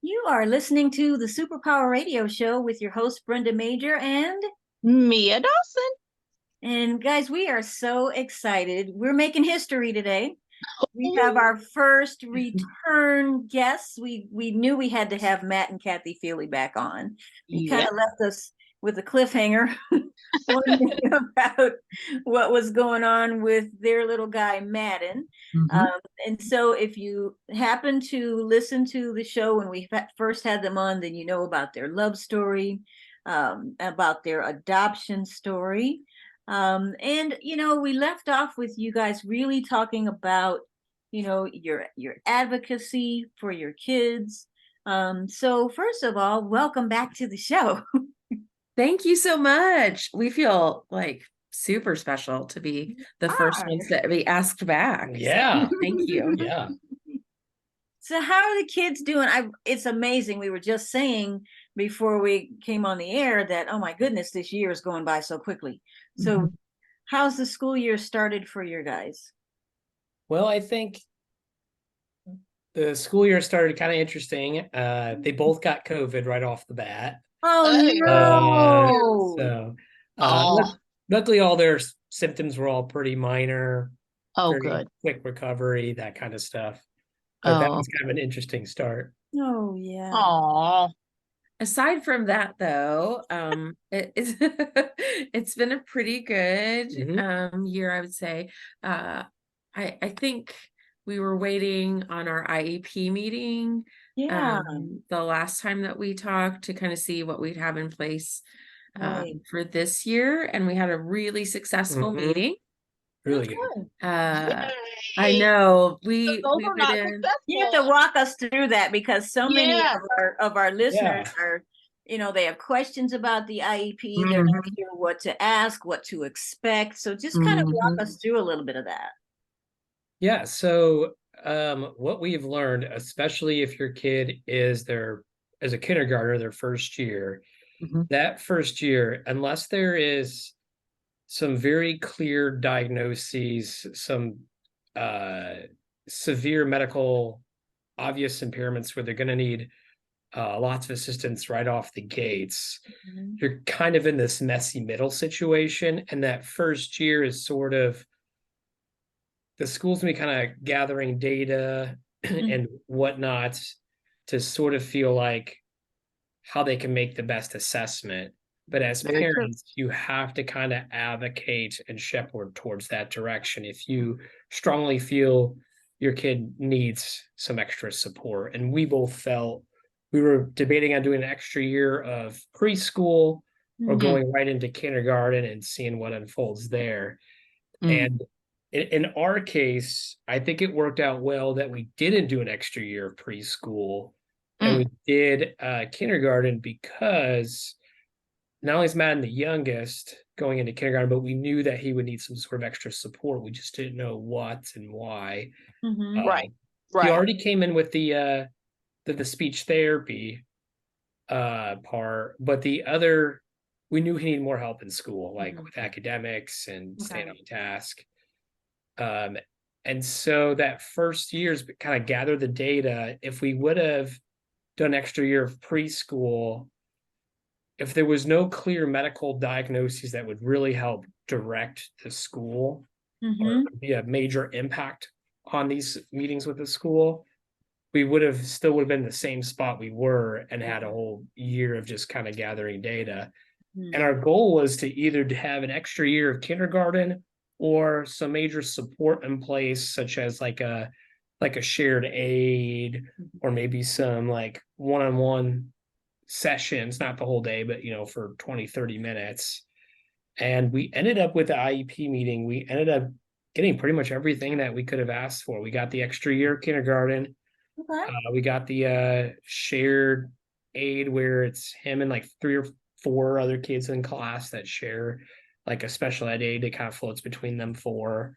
You are listening to the Superpower Radio Show with your host, Brenda Major, Mia Dawson. And guys, we are so excited. We're making history today. We have our first return guests. We knew we had to have Matt and Cathy Feely back on. You kind of left us with a cliffhanger wondering about what was going on with their little guy, Madden. And so if you happen to listen to the show when we first had them on, then you know about their love story, about their adoption story. And we left off with you guys really talking about your advocacy for your kids. So first of all, welcome back to the show. Thank you so much. We feel like super special to be the first ones to be asked back. Yeah. So thank you. Yeah. So how are the kids doing? It's amazing. We were just saying before we came on the air that, oh my goodness, this year is going by so quickly. So how's the school year started for your guys? Well, I think the school year started kind of interesting. They both got COVID right off the bat. Oh, no. Luckily, all their symptoms were all pretty minor. Oh, good. Quick recovery, that kind of stuff. But that was kind of an interesting start. Oh, yeah. Aw. Aside from that, though, it's been a pretty good year, I would say. I think we were waiting on our IEP meeting the last time that we talked to kind of see what we'd have in place for this year, and we had a really successful meeting. Really good. I know you have to walk us through that, because so many of our listeners are, they have questions about the IEP. They're not sure what to ask, what to expect. So just kind of walk us through a little bit of that. Yeah. So what we've learned, especially if your kid is as a kindergartner, their first year, that first year, unless there is some very clear diagnoses, some severe medical obvious impairments where they're going to need lots of assistance right off the gates, you're kind of in this messy middle situation. And that first year is sort of the school's going to be kind of gathering data and whatnot to sort of feel like how they can make the best assessment. But as parents, you have to kind of advocate and shepherd towards that direction if you strongly feel your kid needs some extra support. And we both felt we were debating on doing an extra year of preschool or going right into kindergarten and seeing what unfolds there. And in our case, I think it worked out well that we didn't do an extra year of preschool and we did kindergarten, because not only is Madden the youngest going into kindergarten, but we knew that he would need some sort of extra support. We just didn't know what and why. Right. He already came in with the speech therapy part, but the other, we knew he needed more help in school, like with academics and staying on task. And so that first year is kind of gather the data. If we would have done an extra year of preschool, if there was no clear medical diagnoses that would really help direct the school or be a major impact on these meetings with the school, we would have been the same spot we were and had a whole year of just kind of gathering data. And our goal was to either have an extra year of kindergarten or some major support in place, such as like a shared aid, or maybe some like one-on-one sessions, not the whole day, but for 20-30 minutes. And we ended up with the IEP meeting, we ended up getting pretty much everything that we could have asked for. We got the extra year of kindergarten. We got the shared aid, where it's him and like 3 or 4 other kids in class that share like a special ed aid that kind of floats between them 4,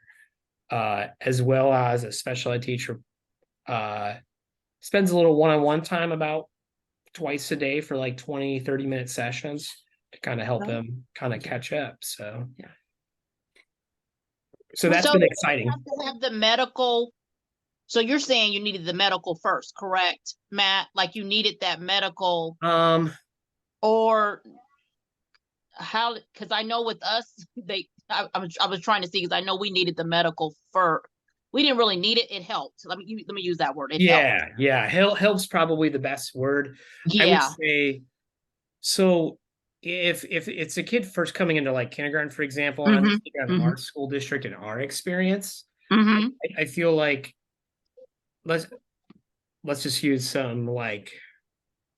as well as a special ed teacher spends a little one-on-one time about twice a day for like 20-30 minute sessions to kind of help them kind of catch up. So that's been exciting. You have to have the medical So you're saying you needed the medical first, correct, Matt? Like you needed that medical, or how? Because I know with us, I was trying to see, because I know we needed the medical for. We didn't really need it. It helped. Let me use that word. It helped. Yeah. Help's probably the best word. I would Yeah. say. So if it's a kid first coming into like kindergarten, for example, and I'm just thinking on our school district and our experience, I feel like let's just use some like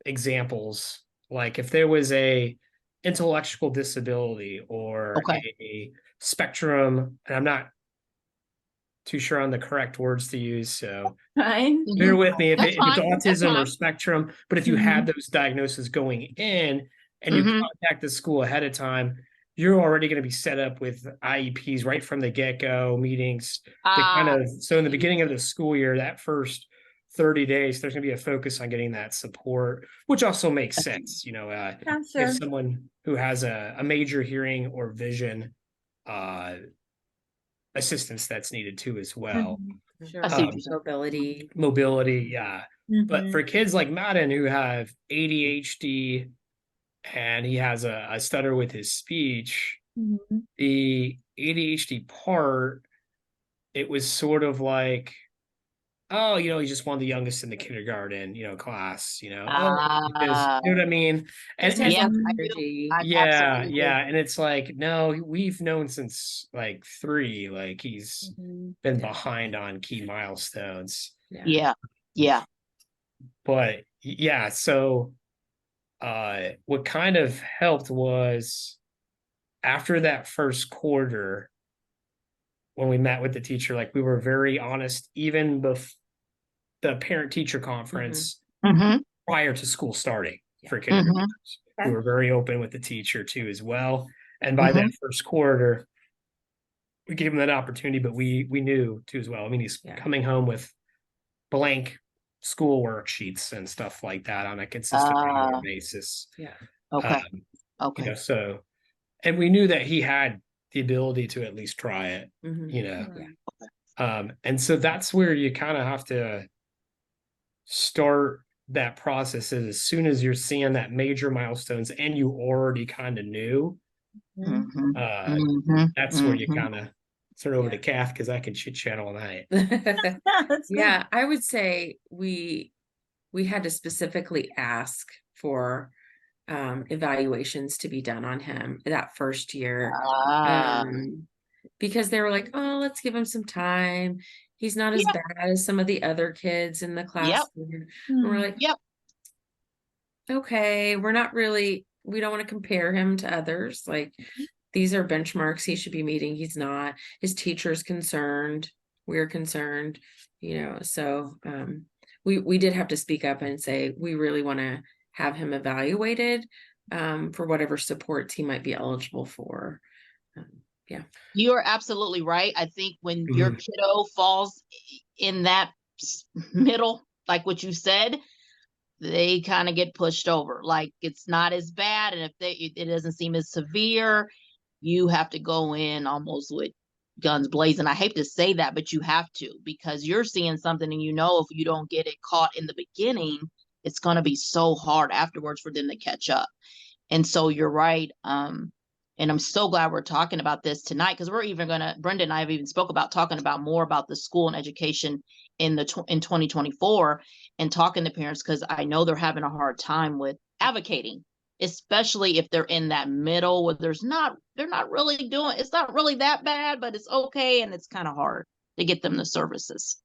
examples. Like if there was a intellectual disability or Okay. a spectrum, and I'm not too sure on the correct words to use, so Fine. bear with me if That's it's fine. That's autism or fine. spectrum. But if you had those diagnoses going in and you contact the school ahead of time, you're already going to be set up with IEPs right from the get-go, meetings to kind of, so in the beginning of the school year, that first 30 days, there's going to be a focus on getting that support, which also makes sense. You know, if someone who has a major hearing or vision assistance that's needed too as well. Sure. I see what you're saying. Mobility, yeah. But for kids like Madden who have ADHD and he has a stutter with his speech, the ADHD part, it was sort of like, oh, you know, he's just one of the youngest in the kindergarten, you know, class, you know, because you know what I mean? And Yeah, yeah. And it's like, no, we've known since like 3, like he's been behind on key milestones. Yeah. But yeah, so what kind of helped was after that first quarter, when we met with the teacher, like we were very honest, even before the parent-teacher conference prior to school starting for kindergartners. We were very open with the teacher too as well. And by that first quarter, we gave him that opportunity, but we knew too as well. I mean, he's coming home with blank school worksheets and stuff like that on a consistent regular basis. Yeah. Okay. You know, so, and we knew that he had the ability to at least try it, you know. And so that's where you kind of have to start that process is as soon as you're seeing that major milestones and you already kind of knew, that's where you kind of turn over to Kath, because I can chit chat all night. Yeah, I would say we had to specifically ask for evaluations to be done on him that first year, because they were like, oh, let's give him some time. He's not as bad as some of the other kids in the class. And we're like, okay, we don't want to compare him to others. Like, these are benchmarks he should be meeting. He's not. His teacher's concerned. We're concerned, you know. So we did have to speak up and say, we really want to have him evaluated for whatever supports he might be eligible for. You are absolutely right. I think when your kiddo falls in that middle, like what you said, they kind of get pushed over. Like it's not as bad, and if it doesn't seem as severe, you have to go in almost with guns blazing. I hate to say that, but you have to, because you're seeing something, and you know if you don't get it caught in the beginning, it's going to be so hard afterwards for them to catch up. And so you're right. And I'm so glad we're talking about this tonight, because we're even Brenda and I have even spoke about talking about more about the school and education in 2024, and talking to parents, because I know they're having a hard time with advocating, especially if they're in that middle where they're not really doing, it's not really that bad, but it's okay. And it's kind of hard to get them the services.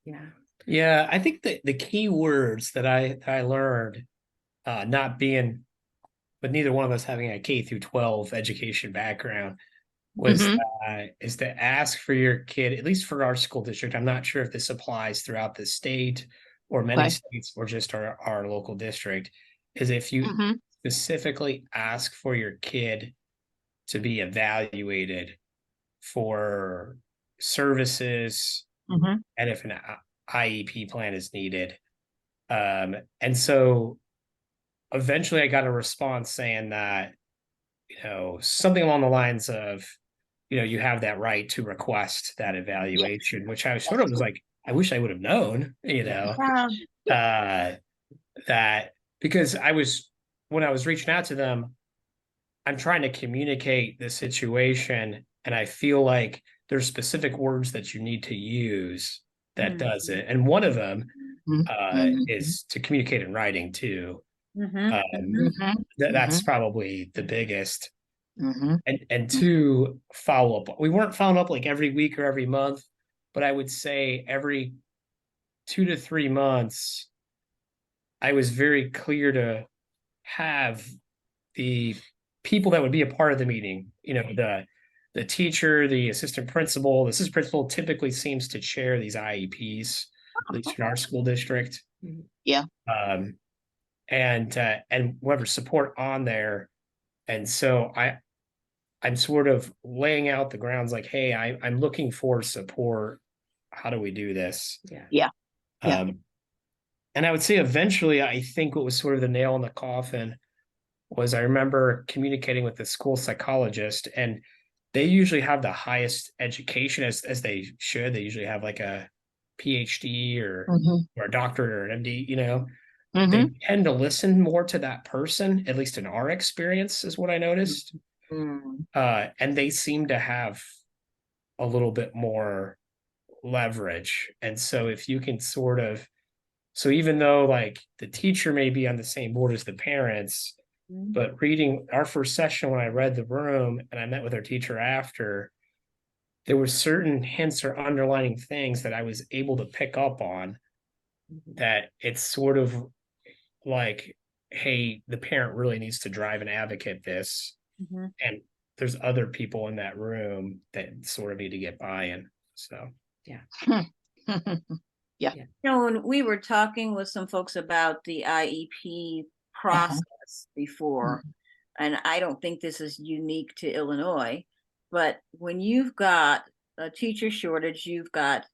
Yeah. I think that the key words that I learned, not being, but neither one of us having a K through 12 education background, was is to ask for your kid, at least for our school district. I'm not sure if this applies throughout the state or many states or just our local district, is if you specifically ask for your kid to be evaluated for services and if an IEP plan is needed. And so eventually I got a response saying that, you know, something along the lines of, you know, you have that right to request that evaluation, which I sort of was like, I wish I would have known, that because when I was reaching out to them, I'm trying to communicate the situation, and I feel like there's specific words that you need to use that does it. And one of them is to communicate in writing too. That's probably the biggest. And two, follow up. We weren't following up like every week or every month, but I would say every 2 to 3 months, I was very clear to have the people that would be a part of the meeting, the teacher, the assistant principal. The assistant principal typically seems to chair these IEPs, at least in our school district. Yeah. And whoever support on there. And so I'm sort of laying out the grounds like, hey, I'm looking for support. How do we do this? Yeah. And I would say eventually, I think what was sort of the nail in the coffin was I remember communicating with the school psychologist, and they usually have the highest education as they should. They usually have like a PhD or a doctorate or an MD, They tend to listen more to that person, at least in our experience, is what I noticed. And they seem to have a little bit more leverage. And so if you can so even though like the teacher may be on the same board as the parents, but reading our first session, when I read the room and I met with our teacher after, there were certain hints or underlining things that I was able to pick up on, that it's sort of like, hey, the parent really needs to drive and advocate this. And there's other people in that room that sort of need to get buy-in. So, When we were talking with some folks about the IEP process before, and I don't think this is unique to Illinois, but when you've got a teacher shortage, you've got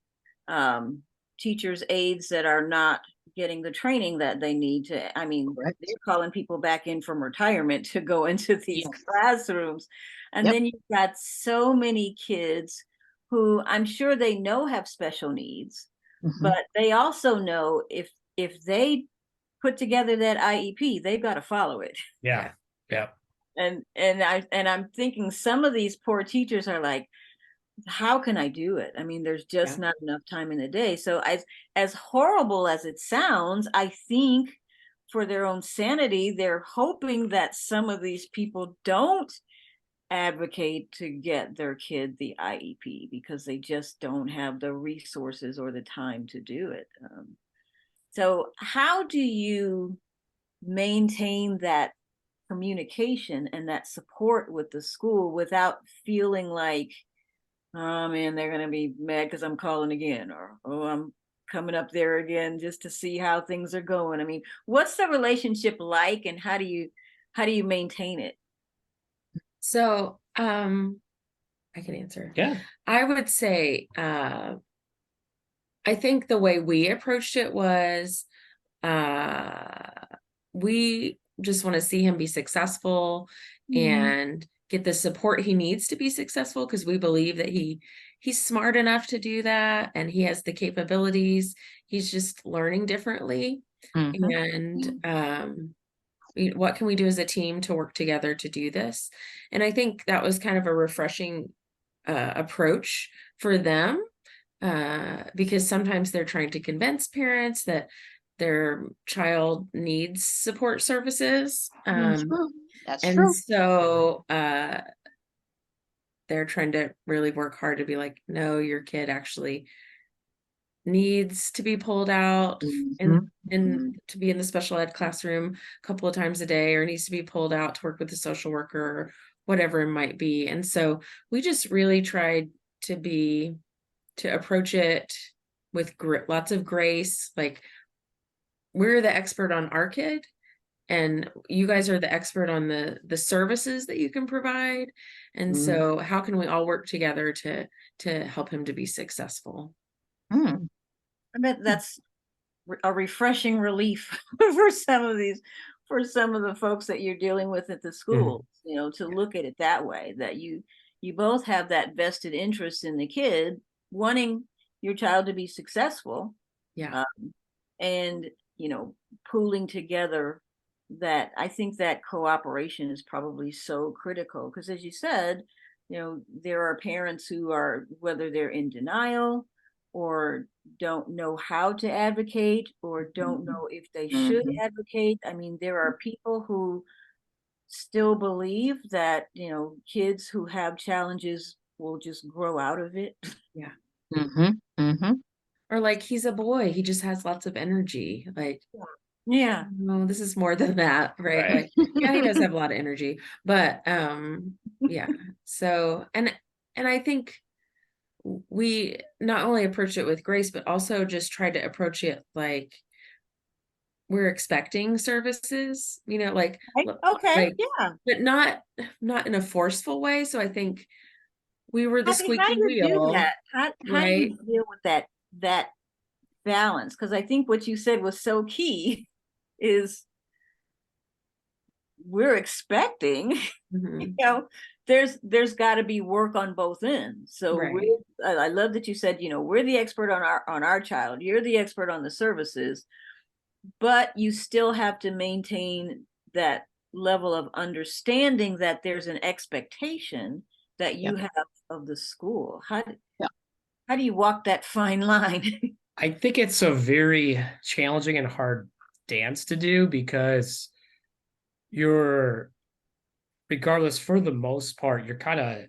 teachers' aides that are not getting the training that they need to, they're calling people back in from retirement to go into these classrooms. And then you've got so many kids who I'm sure they know have special needs, but they also know if they put together that IEP, they've got to follow it. Yeah. And I'm thinking some of these poor teachers are like, how can I do it? There's just not enough time in the day. So as horrible as it sounds, I think for their own sanity, they're hoping that some of these people don't advocate to get their kid the IEP because they just don't have the resources or the time to do it. So how do you maintain that communication and that support with the school without feeling like, oh man, they're going to be mad because I'm calling again, or, oh, I'm coming up there again just to see how things are going? What's the relationship like, and how do you maintain it? So, I can answer. Yeah. I would say, I think the way we approached it was, we just want to see him be successful and get the support he needs to be successful, because we believe that he's smart enough to do that and he has the capabilities. He's just learning differently. And what can we do as a team to work together to do this? And I think that was kind of a refreshing approach for them, because sometimes they're trying to convince parents that their child needs support services. That's and true. So they're trying to really work hard to be like, no, your kid actually needs to be pulled out and to be in the special ed classroom a couple of times a day, or needs to be pulled out to work with the social worker, or whatever it might be. And so we just really tried to approach it with lots of grace. Like, we're the expert on our kid, and you guys are the expert on the services that you can provide. And so how can we all work together to help him to be successful? I bet that's a refreshing relief for some of the folks that you're dealing with at the school, to look at it that way, that you both have that vested interest in the kid, wanting your child to be successful. Yeah. And, pooling together that, I think that cooperation is probably so critical, because as you said, there are parents who are, whether they're in denial or don't know how to advocate or don't know if they should advocate. I mean, there are people who still believe that, kids who have challenges will just grow out of it. Yeah. Mm-hmm. Or like, he's a boy, he just has lots of energy. Like, Yeah. no, this is more than that, right? Like, yeah, he does have a lot of energy, but yeah. So, and I think we not only approach it with grace, but also just try to approach it like we're expecting services, like, Okay. Yeah. but not in a forceful way. So I think we were the How do squeaky you do wheel, that? How do right? you deal with that balance? Because I think what you said was so key is we're expecting, there's got to be work on both ends. So Right. I love that you said, we're the expert on our child, you're the expert on the services, but you still have to maintain that level of understanding that there's an expectation that you have of the school. How do you walk that fine line? I think it's a very challenging and hard dance to do, because regardless, for the most part, you're kind of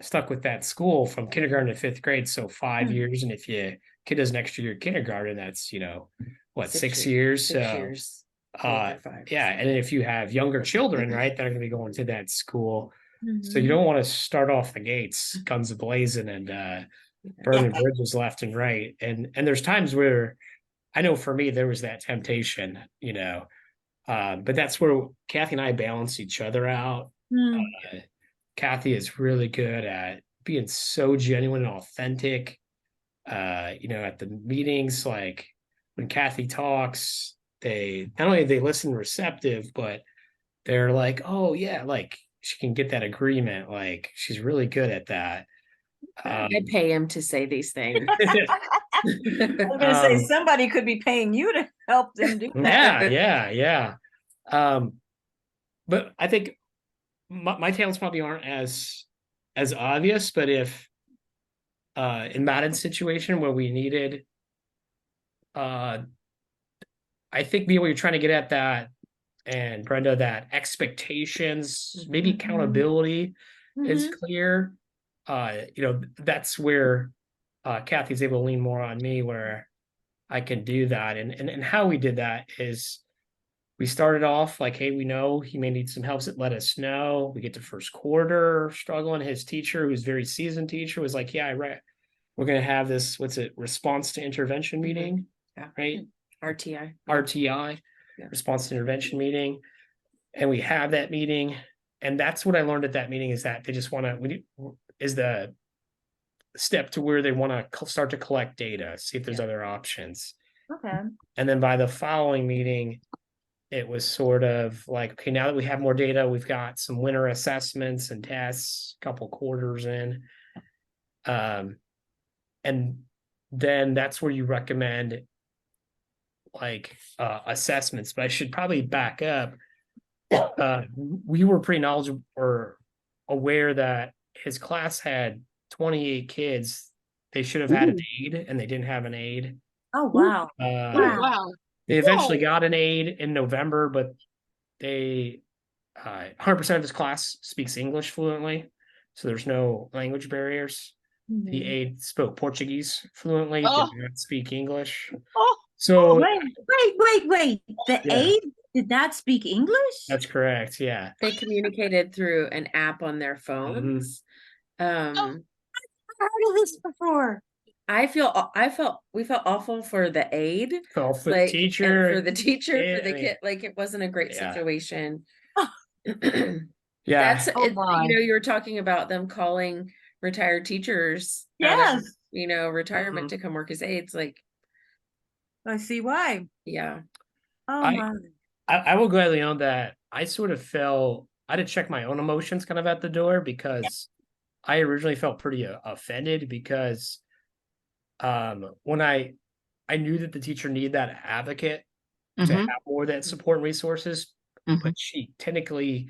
stuck with that school from kindergarten to 5th grade. So 5 years. And if kid does an extra year kindergarten, that's, what, 6 years? 6 years. Yeah. And then if you have younger children, right, that are going to be going to that school. So you don't want to start off the gates, guns a-blazing, and burning bridges left and right. And there's times where, I know for me, there was that temptation, but that's where Cathy and I balance each other out. Cathy is really good at being so genuine and authentic. At the meetings, like when Cathy talks, they not only they listen receptive, but they're like, oh yeah, like she can get that agreement. Like she's really good at that. I pay him to say these things. I was gonna say somebody could be paying you to help them do that. Yeah. But I think my talents probably aren't as obvious, but if in Madden's situation where we needed, I think what you're trying to get at that, and Brenda, that expectations, maybe accountability is clear. That's where Cathy's able to lean more on me, where I can do that. And how we did that is we started off like, hey, we know he may need some help, so let us know. We get to first quarter struggling. His teacher, who's very seasoned teacher, was like, yeah, right, we're going to have this, response to intervention meeting, right? RTI, response to intervention meeting. And we have that meeting. And that's what I learned at that meeting, is that they just want to, is the step to where they want to start to collect data, see if there's other options. Okay. And then by the following meeting, it was sort of like, okay, now that we have more data, we've got some winter assessments and tests, a couple quarters in. And then that's where you recommend assessments. But I should probably back up. We were pretty knowledgeable or aware that his class had 28 kids. They should have had an aide, and they didn't have an aide. Oh, wow. Wow. They eventually got an aide in November, but 100% of his class speaks English fluently, so there's no language barriers. The aide spoke Portuguese fluently, did not speak English. So wait. The aide did not speak English? That's correct. Yeah. They communicated through an app on their phones. I've heard of this before. We felt awful for the aide, for the teacher, for the kid. Like, it wasn't a great situation. Yeah. You were talking about them calling retired teachers. Yes. Retirement to come work as aides. Like, I see why. Yeah. Oh my. I will gladly own that I sort of felt, I had to check my own emotions kind of at the door, because I originally felt pretty offended, because when I knew that the teacher needed that advocate to Mhm. have more of that support and resources, Mhm. but she technically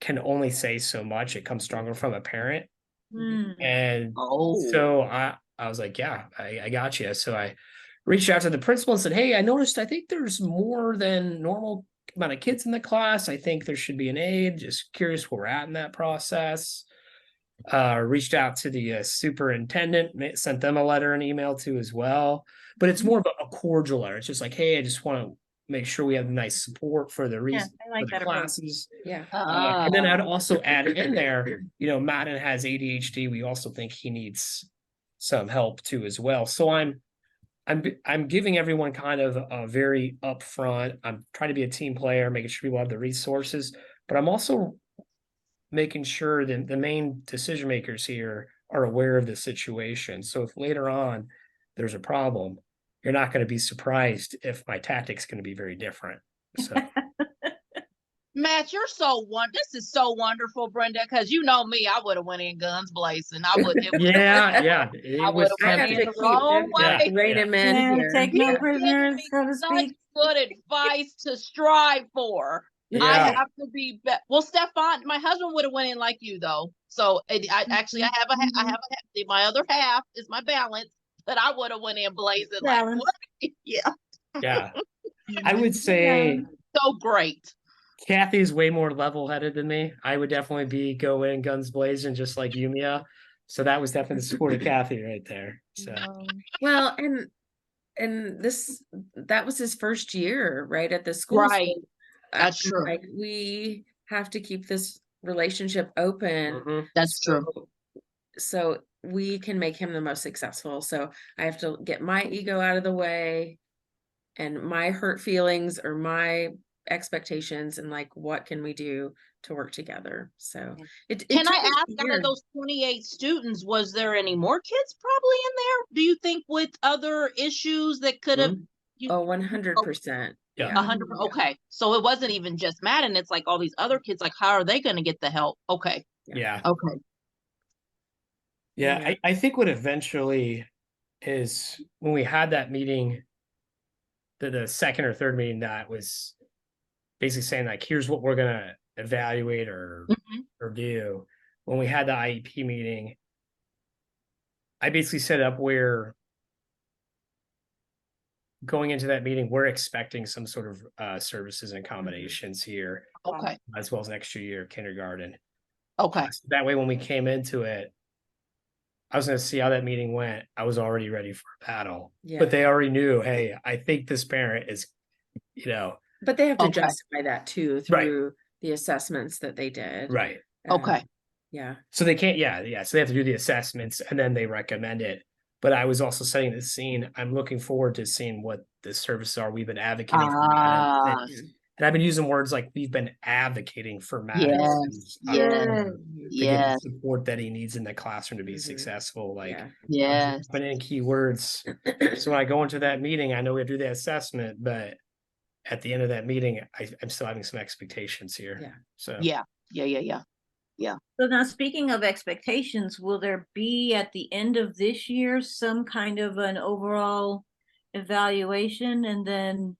can only say so much. It comes stronger from a parent. Mm. And Oh. so I was like, yeah, I got you. So I reached out to the principal and said, hey, I noticed, I think there's more than normal amount of kids in the class. I think there should be an aide. Just curious where we're at in that process. Reached out to the superintendent, sent them a letter and email too as well. But it's more of a cordial letter. It's just like, hey, I just want to make sure we have nice support for the Yeah, I like for the that approach. classes. Yeah. And then I'd also add in there, Matt has ADHD. We also think he needs some help too as well. So I'm giving everyone kind of a very upfront. I'm trying to be a team player, making sure people have the resources, but I'm also making sure that the main decision makers here are aware of the situation. So if later on there's a problem, you're not going to be surprised if my tactic's going to be very different. So Matt, you're this is so wonderful, Brenda, because you know me, I would have went in guns blazing. I would yeah, I it would was have went in the wrong way. rein him in Yeah, here. take no You're prisoners, giving me so to such speak. good advice to strive for. I Yeah. have to be well, Stefan, my husband would have went in like you though. So I actually I have my other half is my balance, but I would have went in blazing like Balance. what? Yeah, Yeah. I would say so great. Cathy's way more level-headed than me. I would definitely be go in guns blazing just like you, Mia. So that was definitely the support of Cathy right there. So Well, and that was his first year, right, at the school. Right. So, That's true. like, we have to keep this relationship open. That's true. So we can make him the most successful. So I have to get my ego out of the way and my hurt feelings or my expectations, and like, what can we do to work together? So Can I ask, out of those 28 students, was there any more kids probably in there? Do you think with other issues that could have? 100%. Yeah. 100. Okay. So it wasn't even just Matt, and it's like all these other kids, like, how are they going to get the help? Okay. yeah. Okay. Yeah. I think what eventually is when we had that meeting, the second or third meeting, that was basically saying like, here's what we're gonna evaluate or review. When we had the IEP meeting, I basically set up where going into that meeting, we're expecting some sort of services and accommodations here, Okay. as well as next year kindergarten. Okay. So that way, when we came into it, I was going to see how that meeting went. I was already ready for a battle, but they already knew, hey, I think this parent is, But they have to justify that too through the assessments that they did. Right. Okay. Yeah. So they can't, so they have to do the assessments and then they recommend it. But I was also setting the scene. I'm looking forward to seeing what the services are. We've been advocating for Matt. And I've been using words like we've been advocating for Matt. Yes. The support that he needs in the classroom to be successful. Like, yes. Put in keywords. So when I go into that meeting, I know we have to do the assessment, but at the end of that meeting, I'm still having some expectations here. Yeah. So Yeah. So now, speaking of expectations, will there be at the end of this year some kind of an overall evaluation and then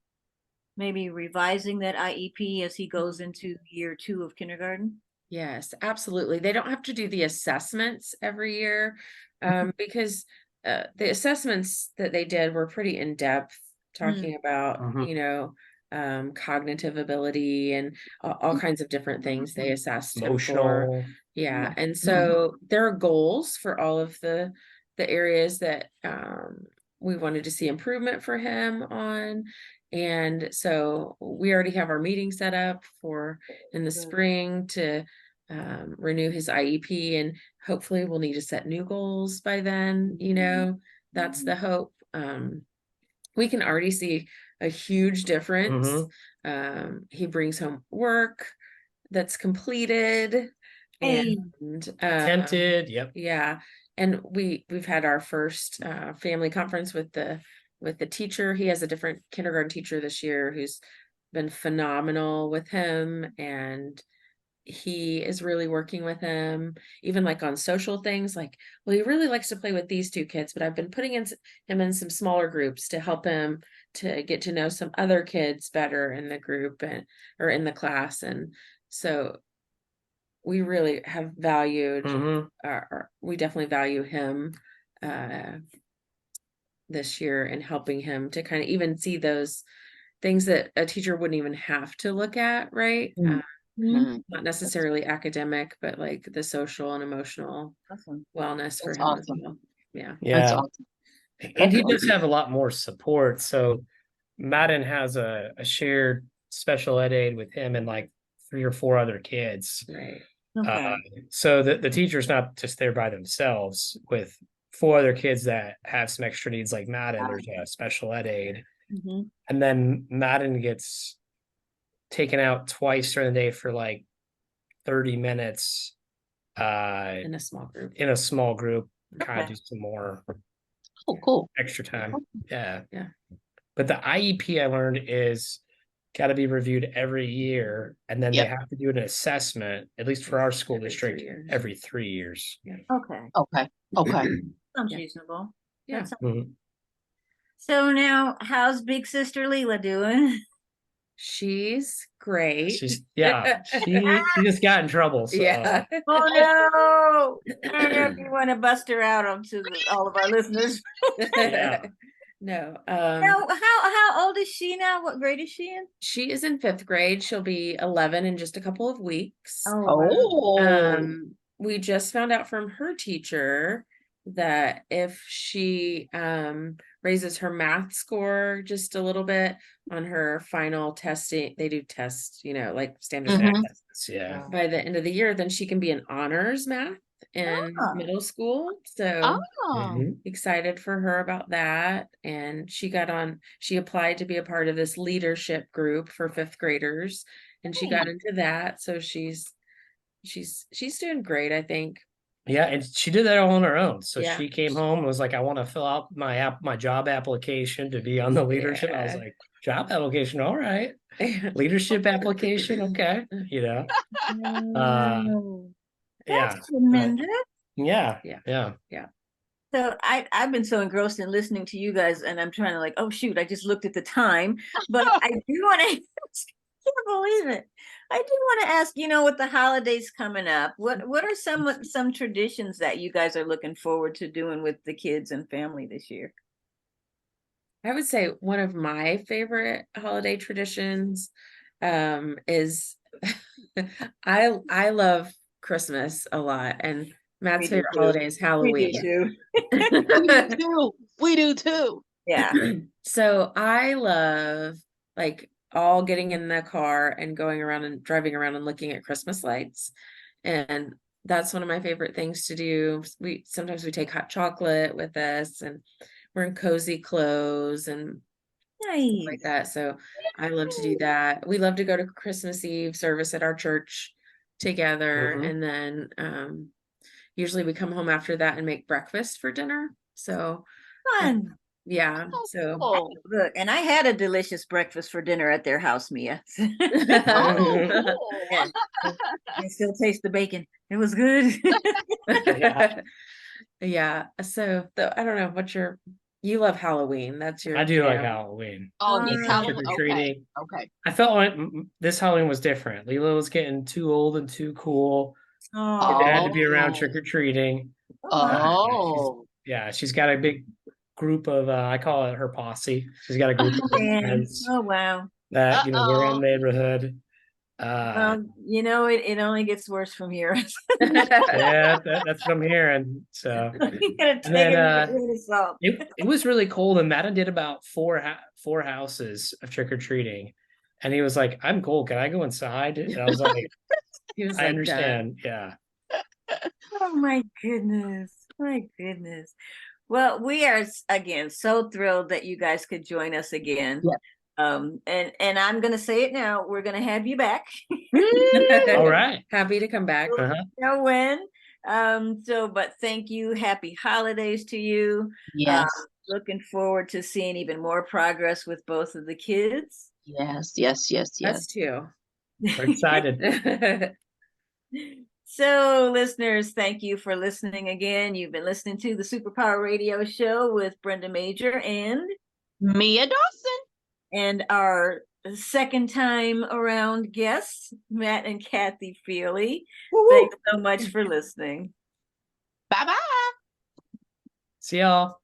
maybe revising that IEP as he goes into year 2 of kindergarten? Yes, absolutely. They don't have to do the assessments every year, because the assessments that they did were pretty in depth, talking about, cognitive ability and all kinds of different things they assessed him for. Yeah. And so there are goals for all of the areas that we wanted to see improvement for him on. And so we already have our meeting set up for in the spring to renew his IEP, and hopefully we'll need to set new goals by then. That's the hope. We can already see a huge difference. He brings home work that's completed and attempted. Yeah. And we've had our first family conference with the teacher. He has a different kindergarten teacher this year who's been phenomenal with him, and he is really working with him, even like on social things. Like, well, he really likes to play with these two kids, but I've been putting him in some smaller groups to help him to get to know some other kids better in the group or in the class. And so we really have valued, we definitely value him this year and helping him to kind of even see those things that a teacher wouldn't even have to look at, right? Not necessarily academic, but like the social and emotional wellness for him as well. Yeah. That's awesome. And he does have a lot more support. So Madden has a shared special ed aid with him and like 3 or 4 other kids. Right. So the teacher's not just there by themselves with 4 other kids that have some extra needs like Madden. There's a special ed aid. And then Madden gets taken out twice during the day for like 30 minutes In a small group. Kind of do some more cool extra time. Yeah. But the IEP I learned is got to be reviewed every year, and then they have to do an assessment, at least for our school district, every 3 years. Okay. Sounds reasonable. Yeah. So now, how's big sister Leela doing? She's great. She just got in trouble. So. Yeah. Oh no! I don't know if you want to bust her out onto all of our listeners. No. Now, how old is she now? What grade is she in? She is in 5th grade. She'll be 11 in just a couple of weeks. We just found out from her teacher that if she raises her math score just a little bit on her final testing, they do tests, like standard math tests. By the end of the year, then she can be in honors math in middle school. So excited for her about that. And she applied to be a part of this leadership group for 5th graders, and she got into that. So she's doing great, I think. Yeah, and she did that all on her own. So she came home and was like, I want to fill out my job application to be on the leadership. I was like, job application, all right. Leadership application, okay. That's tremendous. Yeah. So I've been so engrossed in listening to you guys, and I'm trying to like, oh shoot, I just looked at the time. But I do want to can't believe it. I do want to ask, with the holidays coming up, what are some traditions that you guys are looking forward to doing with the kids and family this year? I would say one of my favorite holiday traditions is I love Christmas a lot, and Matt's favorite holiday is Halloween. We do too. Yeah. So I love like all getting in the car and going around and driving around and looking at Christmas lights. And that's one of my favorite things to do. Sometimes we take hot chocolate with us, and we're in cozy clothes and like that. So I love to do that. We love to go to Christmas Eve service at our church together. And then usually we come home after that and make breakfast for dinner. So fun. Yeah. So look, and I had a delicious breakfast for dinner at their house, Mia. Cool. I still taste the bacon. It was good. Yeah. So I don't know you love Halloween. That's your I do like Halloween. He's Halloween. Okay. I felt like this Halloween was different. Leela was getting too old and too cool. It had to be around trick-or-treating. She's got a big group of I call it her posse. She's got a group of friends. Oh wow. That we're around the neighborhood. It only gets worse from here. Yeah, that's what I'm hearing. So it was really cold, and Madden did about four houses of trick-or-treating, and he was like, I'm cold, can I go inside? And I was like, I understand. Yeah. Oh my goodness. Well, we are again so thrilled that you guys could join us again. And I'm gonna say it now, we're gonna have you back. All right. Happy to come back. Know when. But thank you. Happy holidays to you. Yes. Looking forward to seeing even more progress with both of the kids. Yes. Us too. We're excited. So, listeners, thank you for listening again. You've been listening to the Superpower Radio Show with Brenda Major and Mia Dawson. And our second time around guests, Matt and Cathy Feely. Thanks so much for listening. Bye-bye. See y'all.